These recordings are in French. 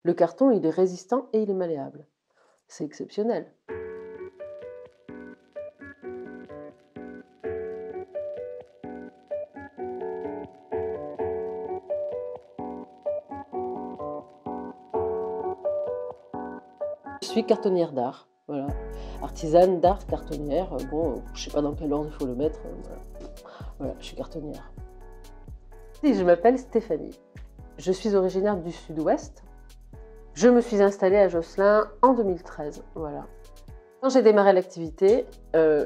Le carton, il est résistant et il est malléable. C'est exceptionnel. Je suis cartonnière d'art, voilà. Artisane d'art, cartonnière, bon, je sais pas dans quel ordre il faut le mettre, voilà. Voilà, je suis cartonnière. Et je m'appelle Stéphanie. Je suis originaire du Sud-Ouest. Je me suis installée à Josselin en 2013, voilà. Quand j'ai démarré l'activité,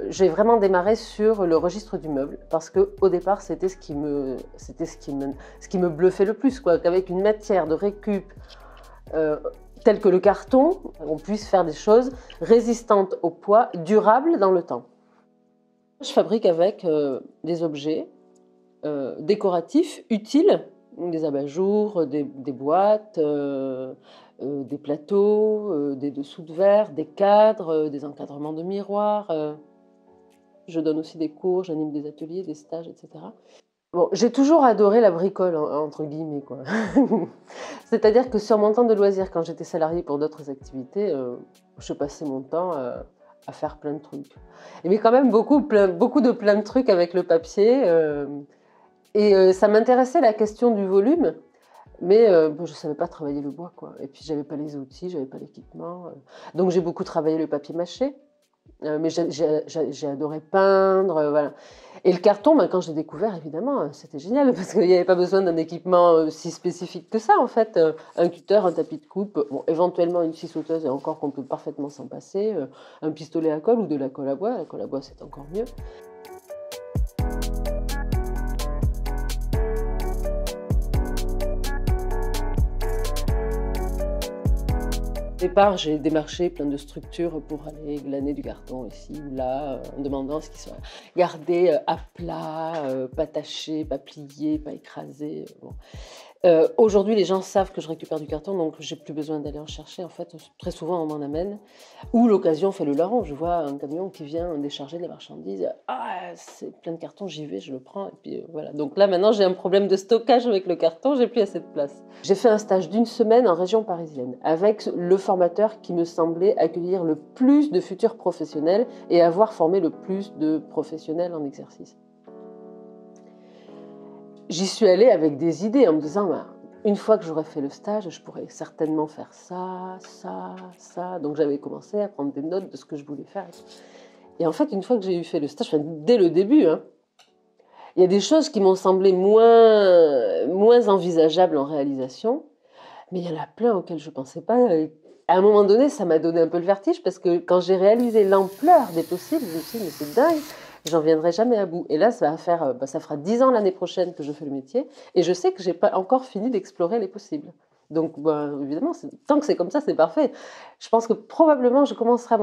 j'ai vraiment démarré sur le registre du meuble parce qu'au départ, c'était ce qui me bluffait le plus, quoi, qu'avec une matière de récup telle que le carton, on puisse faire des choses résistantes au poids, durables dans le temps. Je fabrique avec des objets décoratifs, utiles, des abat-jours, des boîtes, des plateaux, des dessous de verre, des cadres, des encadrements de miroirs. Je donne aussi des cours, j'anime des ateliers, des stages, etc. Bon, j'ai toujours adoré la bricole, entre guillemets, quoi. C'est-à-dire que sur mon temps de loisir, quand j'étais salariée pour d'autres activités, je passais mon temps à faire plein de trucs. Mais quand même beaucoup de trucs avec le papier. Ça m'intéressait la question du volume, mais bon, je ne savais pas travailler le bois, quoi. Et puis j'avais pas les outils, j'avais pas l'équipement. Donc j'ai beaucoup travaillé le papier mâché. Mais j'ai adoré peindre, voilà. Et le carton, ben, quand j'ai découvert, évidemment, c'était génial parce qu'il n'y avait pas besoin d'un équipement si spécifique que ça, en fait. Un cutter, un tapis de coupe, bon, éventuellement une scie sauteuse, et encore qu'on peut parfaitement s'en passer, un pistolet à colle ou de la colle à bois. La colle à bois, c'est encore mieux. Au départ, j'ai démarché plein de structures pour aller glaner du carton ici ou là, en demandant ce qui soit gardé à plat, pas taché, pas plié, pas écrasé. Bon. Aujourd'hui, les gens savent que je récupère du carton, donc j'ai plus besoin d'aller en chercher. En fait, très souvent, on m'en amène. Ou l'occasion fait le larron. Je vois un camion qui vient décharger de la marchandise. Ah, c'est plein de cartons, j'y vais, je le prends. Et puis voilà. Donc là, maintenant, j'ai un problème de stockage avec le carton, j'ai plus assez de place. J'ai fait un stage d'une semaine en région parisienne avec le formateur qui me semblait accueillir le plus de futurs professionnels et avoir formé le plus de professionnels en exercice. J'y suis allée avec des idées en me disant, bah, une fois que j'aurai fait le stage, je pourrais certainement faire ça, ça, ça. Donc j'avais commencé à prendre des notes de ce que je voulais faire. Et en fait, une fois que j'ai eu fait le stage, enfin, dès le début, hein, il y a des choses qui m'ont semblé moins envisageables en réalisation, mais il y en a plein auxquelles je ne pensais pas. À un moment donné, ça m'a donné un peu le vertige parce que quand j'ai réalisé l'ampleur des possibles, je me suis dit, mais c'est dingue, j'en viendrai jamais à bout. Et là, ça fera 10 ans l'année prochaine que je fais le métier et je sais que je n'ai pas encore fini d'explorer les possibles. Donc, évidemment, tant que c'est comme ça, c'est parfait. Je pense que probablement, je commencerai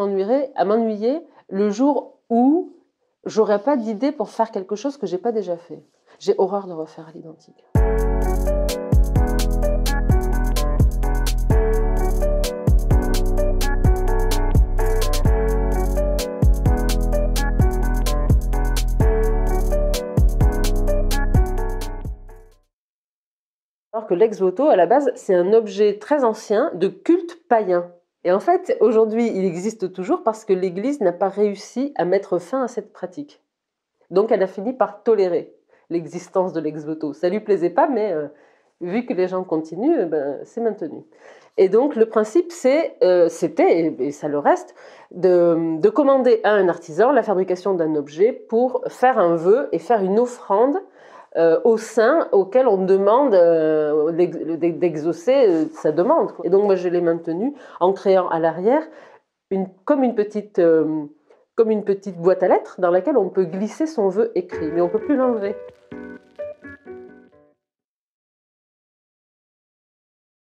à m'ennuyer le jour où j'aurai pas d'idée pour faire quelque chose que j'ai pas déjà fait. J'ai horreur de refaire à l'identique. Alors que l'ex-voto, à la base, c'est un objet très ancien de culte païen. Et en fait, aujourd'hui, il existe toujours parce que l'Église n'a pas réussi à mettre fin à cette pratique. Donc, elle a fini par tolérer l'existence de l'ex-voto. Ça lui plaisait pas, mais vu que les gens continuent, ben, c'est maintenu. Et donc, le principe, c'était, et ça le reste, de commander à un artisan la fabrication d'un objet pour faire un vœu et faire une offrande au saint auquel on demande d'exaucer sa demande. Et donc moi je l'ai maintenu en créant à l'arrière comme une petite boîte à lettres dans laquelle on peut glisser son vœu écrit, mais on ne peut plus l'enlever.